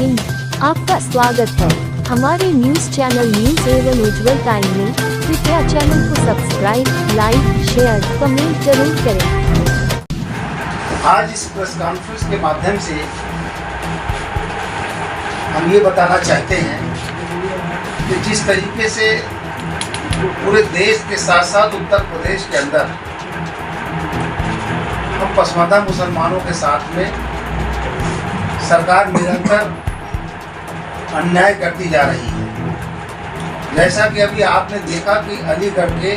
हिंद, आपका स्वागत है हमारे न्यूज चैनल न्यूज एवं उज्जवल टाइम में। कृपया चैनल को सब्सक्राइब, लाइक, शेयर, कमेंट जरूर करें। आज इस प्रेस कॉन्फ्रेंस के माध्यम से हम ये बताना चाहते हैं कि जिस तरीके से पूरे देश के साथ साथ उत्तर प्रदेश के अंदर हम पसमानदा मुसलमानों के साथ में सरकार निरंतर अन्याय करती जा रही है। जैसा कि अभी आपने देखा कि अलीगढ़ के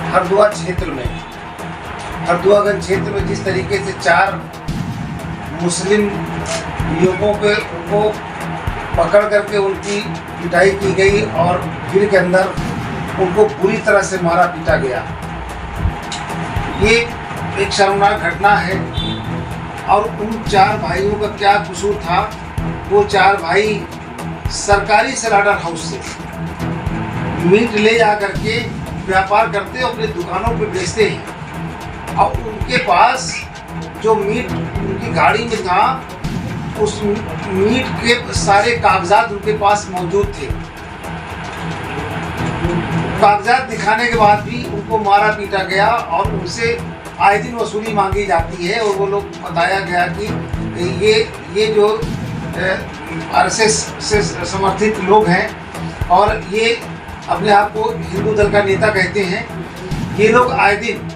हरदुआगंज क्षेत्र में जिस तरीके से 4 मुस्लिम युवकों को पकड़ करके उनकी पिटाई की गई और भीड़ के अंदर उनको पूरी तरह से मारा पीटा गया। ये एक शर्मनाक घटना है और उन 4 भाइयों का क्या कसूर था। वो 4 भाई सरकारी स्लॉटर हाउस से मीट ले जा करके व्यापार करते अपने दुकानों पे बेचते हैं और उनके पास जो मीट उनकी गाड़ी में था उस मीट के सारे कागजात उनके पास मौजूद थे। कागजात दिखाने के बाद भी उनको मारा पीटा गया और उनसे आए दिन वसूली मांगी जाती है। और वो लोग बताया गया कि ये जो आरएसएस से समर्थित लोग हैं और ये अपने आप को हिंदू दल का नेता कहते हैं, ये लोग आए दिन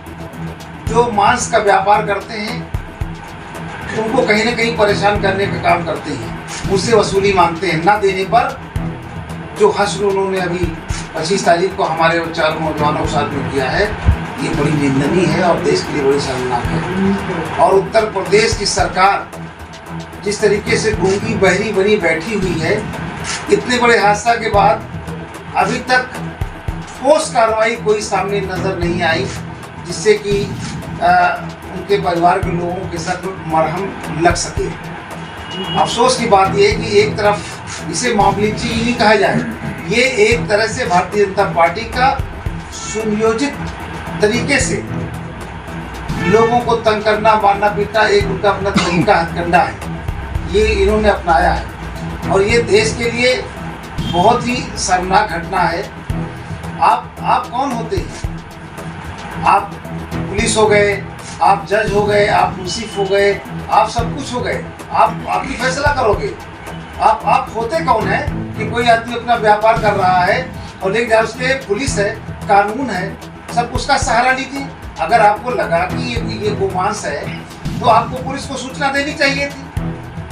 जो मांस का व्यापार करते हैं उनको कहीं ना कहीं परेशान करने का काम करते हैं, उससे वसूली मांगते हैं। ना देने पर जो हश्र उन्होंने अभी 25 तारीख को हमारे 4 नौजवानों के साथ में किया है, ये बड़ी निंदनीय है और देश के लिए बड़ी शर्मनाक है। और उत्तर प्रदेश की सरकार जिस तरीके से गूंगी बहरी बनी बैठी हुई है, इतने बड़े हादसा के बाद अभी तक ठोस कार्रवाई कोई सामने नजर नहीं आई जिससे कि उनके परिवार के लोगों के साथ मरहम लग सके। अफसोस की बात यह है कि एक तरफ इसे मामूली चीज नहीं कहा जाए, ये एक तरह से भारतीय जनता पार्टी का सुनियोजित तरीके से लोगों को तंग करना, मारना पीटना एक उनका अपना तरीका हथकंडा है, ये इन्होंने अपनाया है और ये देश के लिए बहुत ही शर्मनाक घटना है। आप कौन होते हैं? आप पुलिस हो गए, आप जज हो गए, आप मुंसिफ हो गए, आप सब कुछ हो गए, आप ही फैसला करोगे। आप होते कौन है कि कोई आदमी अपना व्यापार कर रहा है और लेकिन उसके पुलिस है, कानून है, सब उसका सहारा लीजिए। अगर आपको लगा कि ये गोमांस है तो आपको पुलिस को सूचना देनी चाहिए थी।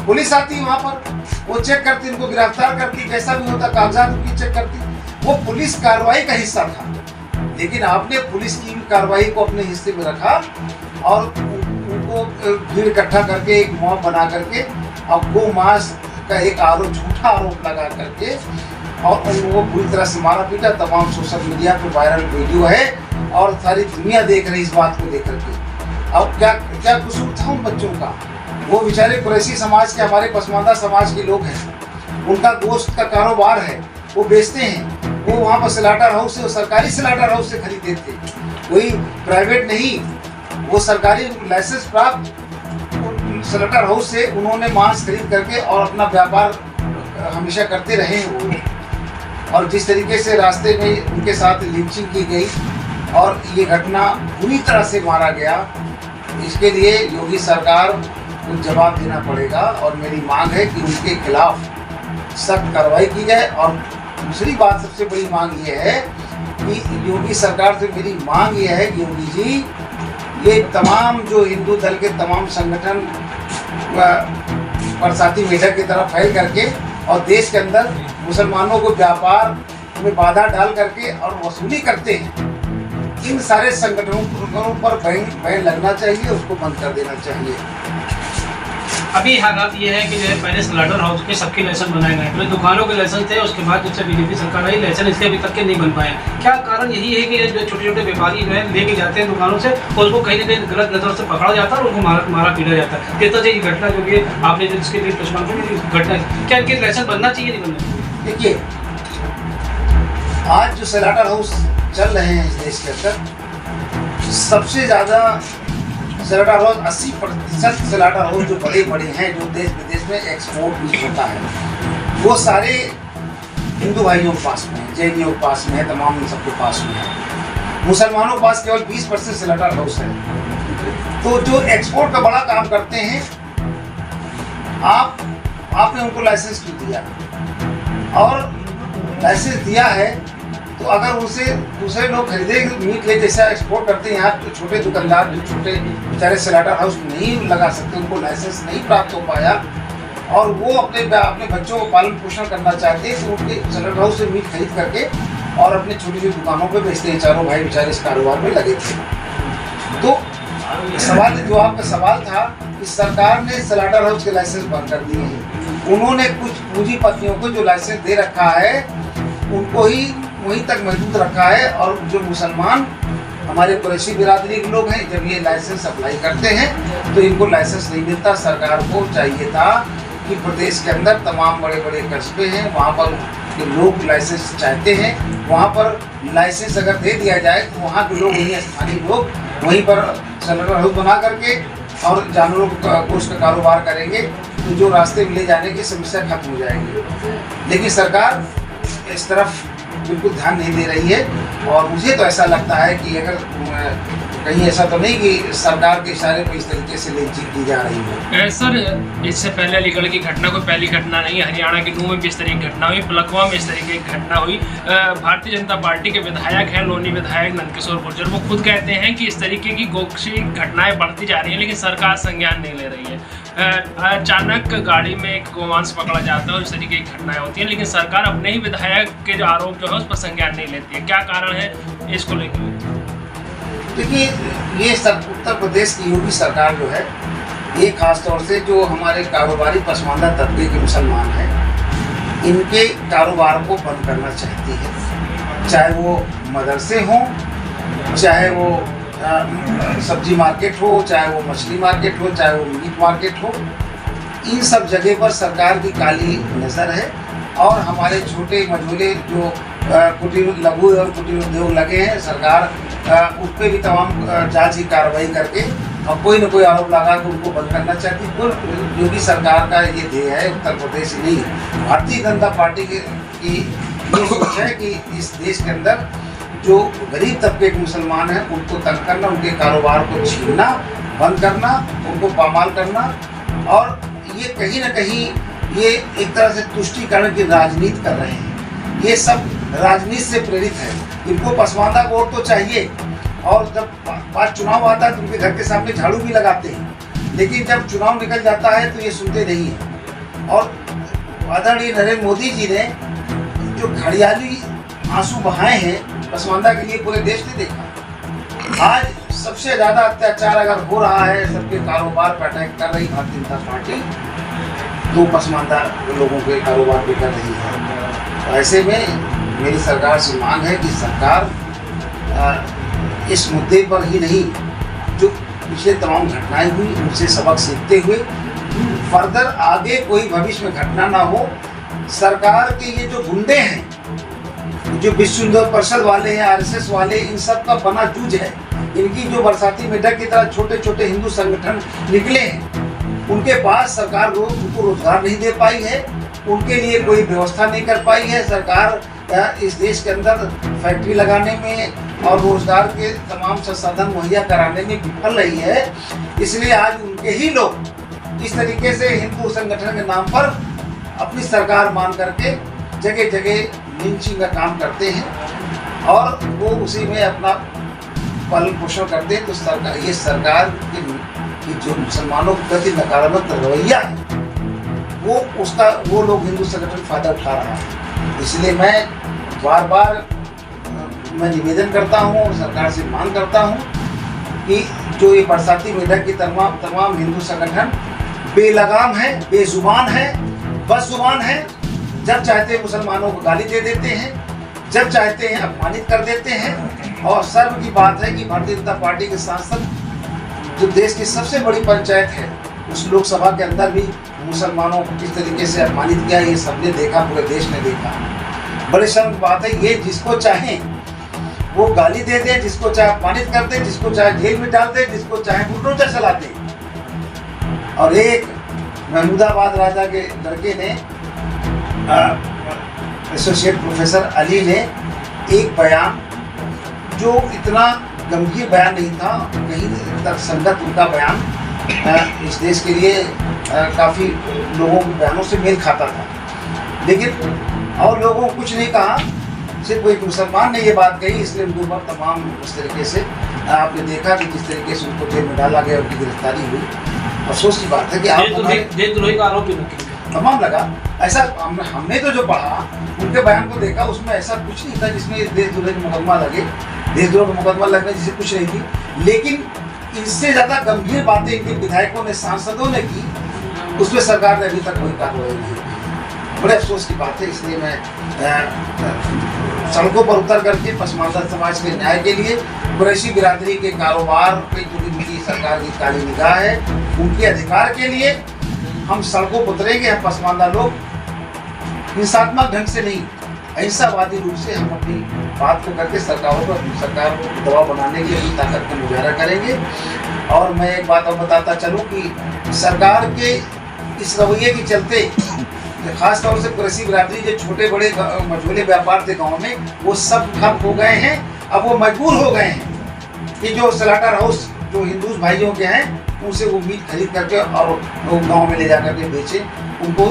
पुलिस आती वहाँ पर, वो चेक करती, उनको गिरफ्तार करती, जैसा भी होता कागजात उनकी चेक करती। वो पुलिस कार्रवाई का हिस्सा था, लेकिन आपने पुलिस की कार्रवाई को अपने हिस्से में रखा और उनको भीड़ इकट्ठा करके एक मॉब बना करके और गोमांस का एक झूठा आरोप लगा करके और उनको पूरी तरह से मारा पीटा। तमाम सोशल मीडिया पर वायरल वीडियो है और सारी दुनिया देख रही इस बात को देख करके। अब क्या कसूर था उन बच्चों का? वो बेचारे कुरैशी समाज के, हमारे पसमानदा समाज के लोग हैं, उनका गोश्त का कारोबार है, वो बेचते हैं। वो वहाँ पर स्लॉटर हाउस से, सरकारी स्लॉटर हाउस से खरीदते थे, कोई प्राइवेट नहीं, वो सरकारी लाइसेंस प्राप्त स्लॉटर हाउस से उन्होंने मांस खरीद करके और अपना व्यापार हमेशा करते रहे हैं। और जिस तरीके से रास्ते में उनके साथ लिंचिंग की गई और ये घटना पूरी तरह से मारा गया, इसके लिए योगी सरकार को जवाब देना पड़ेगा। और मेरी मांग है कि उनके खिलाफ सख्त कार्रवाई की जाए। और दूसरी बात, सबसे बड़ी मांग ये है कि योगी सरकार से मेरी मांग ये है कि योगी जी, ये तमाम जो हिंदू दल के तमाम संगठन बरसाती मेढक की तरफ फैल करके और देश के अंदर मुसलमानों को व्यापार में बाधा डाल करके और वसूली करते हैं, इन सारे संगठनों पर बैन लगना चाहिए, उसको बंद कर देना चाहिए। अभी हालात ये है कि जो है पहले स्लॉटर हाउस के सबके लाइसेंस बनाए गए, पहले दुकानों के लाइसेंस थे, उसके बाद जब से बीजेपी सरकार आई लाइसेंस इसके अभी तक के नहीं बन पाए। क्या कारण यही है कि जो छोटे छोटे व्यापारी जो है लेके जाते हैं दुकानों से और उसको कहीं ना कहीं गलत नजर से पकड़ा जाता है और उनको मारा पीटा जाता है। किस तरह से ये घटना जो कि आपने जो इसके लिए घटना, क्या इनके लाइसेंस बनना चाहिए नहीं बनना चाहिए? देखिए, आज जो स्लॉटर हाउस चल रहे हैं इस देश के अंदर, सबसे ज़्यादा स्लाटर हाउस 80% स्लाटर हाउस जो बड़े बड़े हैं, जो देश विदेश में एक्सपोर्ट भी होता है, वो सारे हिंदू भाइयों के पास में है, जैनियों के पास में है, तमाम इन सबके पास में है। मुसलमानों के पास केवल 20% स्लाटर हाउस है। तो जो एक्सपोर्ट का बड़ा काम करते हैं, आपने उनको लाइसेंस क्यों दिया? और लाइसेंस दिया है तो अगर उनसे दूसरे लोग खरीदे मीट ले, जैसा एक्सपोर्ट करते हैं यहाँ, तो छोटे दुकानदार जो छोटे बेचारे स्लाटर हाउस नहीं लगा सकते, उनको लाइसेंस नहीं प्राप्त हो पाया, और वो अपने बच्चों को पालन पोषण करना चाहते हैं, तो उनके स्लाटर हाउस से मीट खरीद करके और अपने छोटी छोटी दुकानों पे बेचते हैं। चारों भाई बेचारे इस कारोबार में लगे थे। तो सवाल, जो आपका सवाल था कि सरकार ने स्लाटर हाउस के लाइसेंस बंद कर दिए हैं। उन्होंने कुछ पूंजीपतियों को जो लाइसेंस दे रखा है उनको ही वहीं तक महदूद रखा है, और जो मुसलमान हमारे कुरैशी बिरादरी के लोग हैं, जब ये लाइसेंस अप्लाई करते हैं तो इनको लाइसेंस नहीं मिलता। सरकार को चाहिए था कि प्रदेश के अंदर तमाम बड़े बड़े कस्बे हैं, वहाँ पर जो लोग लाइसेंस चाहते हैं, वहाँ पर लाइसेंस अगर दे दिया जाए तो वहाँ के लोग, वहीं स्थानीय लोग वहीं पर स्लाटर हाउस बना करके और जानवरों का गोश्त का कारोबार करेंगे, तो जो रास्ते में ले जाने की समस्या खत्म हो जाएगी। लेकिन सरकार इस तरफ बिल्कुल ध्यान नहीं दे रही है, और मुझे तो ऐसा लगता है कि अगर कहीं ऐसा तो नहीं कि सरकार के इशारे पर इस तरीके से लिंचिंग की जा रही है। सर, इससे पहले अलीगढ़ की घटना कोई पहली घटना नहीं है। हरियाणा के नूह में भी इस तरह की घटना हुई, बलकवा में इस तरह की घटना हुई। भारतीय जनता पार्टी के विधायक हैं, लोनी विधायक नंदकिशोर गुर्जर, वो खुद कहते हैं कि इस तरीके की गोकशी घटनाएं बढ़ती जा रही हैं, लेकिन सरकार संज्ञान नहीं ले रही है। अचानक गाड़ी में एक गोमांस पकड़ा जाता है और इस तरीके की घटनाएं होती हैं, लेकिन सरकार अपने ही विधायक के जो आरोप जो है उस पर संज्ञान नहीं लेती है। क्या कारण है इसको लेकर? देखिए, ये उत्तर प्रदेश की योगी सरकार जो है, ये खास तौर से जो हमारे कारोबारी पसमानदा तबके के मुसलमान हैं, इनके कारोबार को बंद करना चाहती है। चाहे वो मदरसे हों, चाहे वो सब्जी मार्केट हो, चाहे वो मछली मार्केट हो, चाहे वो मीट मार्केट हो, इन सब जगह पर सरकार की काली नज़र है। और हमारे छोटे मझोले जो कुटीर लघु एवं कुटीर उद्योग लगे हैं, सरकार उस पर भी तमाम जांच की कार्रवाई करके और कोई न कोई आरोप लगा कर उनको बंद करना चाहती है। योगी सरकार का ये ध्येय है, उत्तर प्रदेश ही नहीं, भारतीय जनता पार्टी की ये सोच है कि इस देश के अंदर जो गरीब तबके के मुसलमान हैं उनको तंग करना, उनके कारोबार को छीनना, बंद करना, उनको पामाल करना, और ये कहीं ना कहीं ये एक तरह से तुष्टीकरण की राजनीति कर रहे हैं। ये सब राजनीति से प्रेरित है। इनको पसमानदा वोट तो चाहिए, और जब बात चुनाव आता है तो उनके घर के सामने झाड़ू भी लगाते हैं, लेकिन जब चुनाव निकल जाता है तो ये सुनते नहीं हैं। और आदरणीय नरेंद्र मोदी जी ने जो घड़ियाली आंसू बहाए हैं पसमानदा के लिए, पूरे देश ने देखा। आज सबसे ज़्यादा अत्याचार अगर हो रहा है, सबके कारोबार पर अटैक कर रही भारतीय जनता पार्टी, तो पसमानदा लोगों के कारोबार पे कर रही है। तो ऐसे में मेरी सरकार से मांग है कि सरकार इस मुद्दे पर ही नहीं, जो पिछले तमाम घटनाएं हुई उनसे सबक सीखते हुए फर्दर आगे कोई भविष्य में घटना ना हो। सरकार के ये जो गुंडे हैं, जो विश्व हिंदू परिषद वाले हैं, RSS वाले, इन सब का बना जूझ है। इनकी जो बरसाती मेढक की तरह छोटे छोटे हिंदू संगठन निकले हैं, उनके पास सरकार उनको रोजगार नहीं दे पाई है, उनके लिए कोई व्यवस्था नहीं कर पाई है। सरकार इस देश के अंदर फैक्ट्री लगाने में और रोजगार के तमाम संसाधन मुहैया कराने में विफल रही है। इसलिए आज उनके ही लोग इस तरीके से हिंदू संगठन के नाम पर अपनी सरकार मान करके जगह जगह लिंचिंग का काम करते हैं, और वो उसी में अपना पालन पोषण करते हैं। तो ये सरकार की जो मुसलमानों के प्रति नकारात्मक रवैया है, वो लोग हिंदू संगठन फायदा उठा रहा है। इसलिए मैं बार बार निवेदन करता हूँ और सरकार से मांग करता हूँ कि जो ये बरसाती मेढक की तमाम हिंदू संगठन बेलगाम है, बेजुबान है, बदजुबान है। जब चाहते हैं मुसलमानों को गाली दे देते हैं, जब चाहते हैं अपमानित कर देते हैं। और सर्व की बात है कि भारतीय जनता पार्टी के सांसद, जो देश की सबसे बड़ी पंचायत है, उस लोकसभा के अंदर भी मुसलमानों को किस तरीके से अपमानित किया, ये सबने देखा, पूरे देश ने देखा। बड़े शर्म की बात है। ये जिसको चाहें वो गाली दे दे, जिसको चाहे अपमानित कर दे, जिसको चाहे जेल में डाल दे, जिसको चाहे बुलडोजर चला दे। और एक महमूदाबाद राजा के लड़के ने, एसोसिएट प्रोफेसर अली ने एक बयान, जो इतना गंभीर बयान नहीं था, कहीं तक संगत उनका बयान इस देश के लिए काफ़ी लोगों के बयानों से मेल खाता था, लेकिन और लोगों को कुछ नहीं कहा, सिर्फ एक मुसलमान ने ये बात कही, इसलिए उनके ऊपर तमाम उस तरीके से आपने देखा कि जिस तरीके से उनको जेल में डाला गया, उनकी गिरफ्तारी हुई। अफसोस की बात है कि आप देशद्रोही का आरोप तमाम लगा। ऐसा हमने तो जो पढ़ा, उनके बयान को देखा, उसमें ऐसा कुछ नहीं था जिसमें देशद्रोही का मुकदमा लगे। देशद्रोह का मुकदमा लगने जैसे कुछ नहीं थी, लेकिन इससे ज़्यादा गंभीर बातें इनके विधायकों ने, सांसदों ने की, उसमें सरकार ने अभी तक कोई कार्रवाई नहीं की। बड़े अफसोस की बात है। इसलिए मैं सड़कों पर उतर करके पसमानदा समाज के न्याय के लिए, कुरैशी बिरादरी के कारोबार पे जो इनकी सरकार की काली निगाह है, उनके अधिकार के लिए हम सड़कों पर उतरेंगे। हम पसमानदा लोग हिंसात्मक ढंग से नहीं, अहिंसावादी रूप से हम अपनी बात को करके सरकार को दबाव बनाने की अपनी ताकत का मुजाहरा करेंगे। और मैं एक बात और बताता चलूँ कि सरकार के इस रवैये के चलते खास तौर से कुरैशी बिरादरी जो छोटे बड़े मझोले व्यापार थे गाँव में, वो सब ठप हो गए हैं। अब वो मजबूर हो गए हैं कि जो स्लॉटर हाउस जो हिंदू भाइयों के हैं, उनसे वो मीट खरीद करके और वो गाँव में ले जा करके बेचें। उनको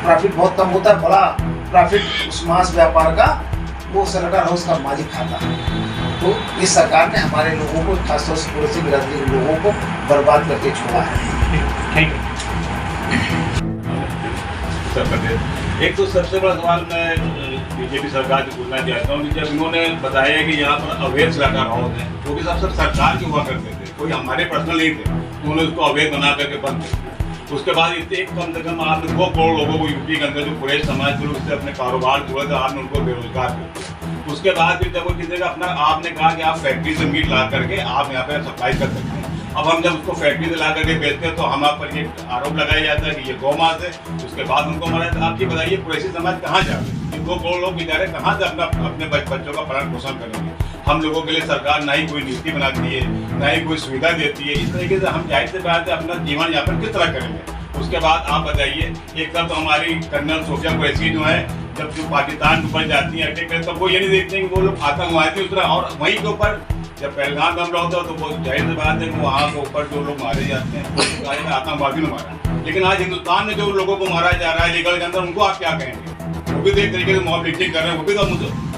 प्रॉफिट बहुत कम होता है, बड़ा प्रॉफिट उस मांस व्यापार का वो स्लॉटर हाउस का मालिक खाता है। तो इस सरकार ने हमारे लोगों को, खासतौर से कुरैशी बिरादरी के लोगों को बर्बाद करके छोड़ा है। Thank you. एक तो सबसे बड़ा सवाल मैं बीजेपी सरकार से पूछना चाहता हूँ कि जब उन्होंने बताया कि यहाँ पर अवैध स्लॉटर हाउस है, वो भी सब सरकार के हुआ करते थे, कोई हमारे पर्सनल नहीं थे, उन्होंने उसको अवैध बना करके बंद कर दिया। उसके बाद इतने कम से कम आपने 2 करोड़ लोगों को यूपी के अंदर जो कुरैश समाज के उससे अपने कारोबार जुड़े थे, आपने उनको बेरोजगार कर दिया। उसके बाद फिर जब वो किसी का अपना, आपने कहा कि आप फैक्ट्री से मीट ला करके आप यहाँ पे सप्लाई कर सकते हैं। अब हम जब उसको फैक्ट्री से ला करके बेचते हैं तो हम आप पर ये आरोप लगाया जाता है कि ये गौमांस है, उसके बाद उनको मरा जाता है। आप ये बताइए कुरैशी समाज कहाँ जाए? 2 करोड़ लोग बेचारे कहाँ से अपने बच्चों का भरण पोषण करेंगे? हम लोगों के लिए सरकार ना ही कोई नीति बनाती है, ना ही कोई सुविधा देती है। इस तरीके से हम जाहिर सी बात है अपना जीवन यापन किस तरह करेंगे? उसके बाद आप बताइए, एक तरफ तो हमारी कर्नल सोफिया कुरैशी जो है, जब जो पाकिस्तान के ऊपर जाती है अटैक करते, तो वो ये नहीं देखते कि वो लोग आतंकवादी उस तरह, और वहीं के ऊपर जब पहलगाम में हमला होता है तो वो जाहिर सी बात है कि वहाँ के ऊपर जो लोग मारे जाते हैं वो आतंकवादी ने मारा। लेकिन आज हिंदुस्तान में जो लोगों को मारा जा रहा है लीगल के अंदर, उनको आप क्या कहेंगे? वो भी तो एक तरीके से मॉब लिफ्टिंग कर रहे हैं,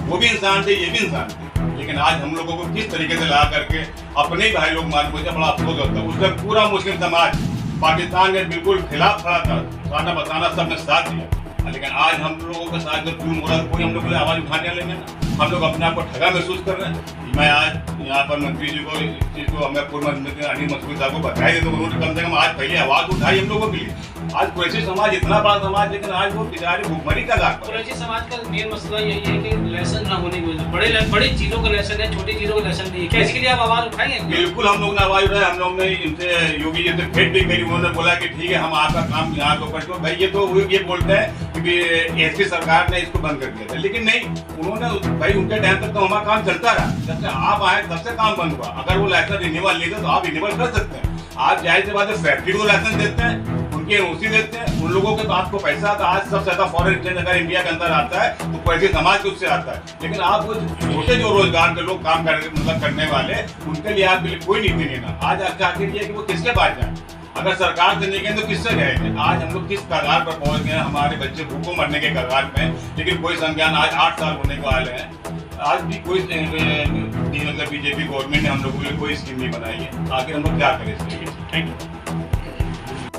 वो भी इंसान थे, ये भी इंसान थे। लेकिन आज हम लोगों को किस तरीके से ला करके अपने ही भाई लोग मार, मुझे बड़ा अफसोस होता है। उसका पूरा मुस्लिम समाज पाकिस्तान के बिल्कुल खिलाफ खड़ा था, खाना बताना सबने साथ दिया। लेकिन आज हम लोगों के साथ जब जुल्म हो रहा है, कोई हम लोग के लिए आवाज़ उठाने लेंगे ना। हम लोग अपने आप को ठगा महसूस कर रहे हैं। मैं आज यहाँ पर मंत्री जी को, इस चीज़ को हमें पूर्व मंत्री अनिल मसूद साहब को बताया देता हूँ, उन्होंने कम से कम आज पहले आवाज़ उठाई हम लोगों के लिए। आज कुरैशी समाज इतना बड़ा समाज, लेकिन आज वो बेचारे भूखमरी का घाट पर। कुरैशी समाज का मेन मसला यही है कि लेसन ना होने की वजह से बड़ी चीज़ों का लेसन है, छोटी चीज़ों का लेसन नहीं है। क्या इसके लिए आप आवाज़ उठाएंगे? बिल्कुल हम लोग ने आवाज़ उठाई। हम लोग ने इनसे योगी जी से भेंट भी करी, उन्होंने बोला कि ठीक है हम आपका काम यहाँ तो करते हो। भाई ये तो ये बोलते हैं कि एसपी सरकार ने इसको बंद कर दिया था, लेकिन नहीं, उन्होंने भाई उनके टाइम तक तो हमारा काम चलता रहा। जब से आप आए तब से काम बंद हुआ। अगर वो लाइसेंस रिन्यूअल लेते तो आप रिन्यूअल कर सकते हैं। आप जाहिर सी बात है फैक्ट्री को लाइसेंस देते हैं, उनकी एनओसी देते हैं, उन लोगों के तो आपको पैसा आता है। आज सबसे ज्यादा फॉरेन एक्सचेंज अगर इंडिया के अंदर आता है तो कुरैशी समाज के उससे आता है। लेकिन आप छोटे जो रोजगार के लोग काम करने वाले, उनके लिए आप कोई नीति नहीं ना। आज आपका आखिर ये कि वो किसके पास जाए? अगर सरकार से नहीं गए तो किससे गए? आज हम लोग किस कगार पर पहुंच गए? हमारे बच्चे भूखों मरने के कगार पे, लेकिन कोई संज्ञान। आज 8 साल होने को वाले हैं, आज भी कोई बीजेपी गवर्नमेंट ने हम लोगों के लिए कोई स्कीम नहीं बनाई है। आखिर हम लोग क्या करें इसके लिए? Thank you.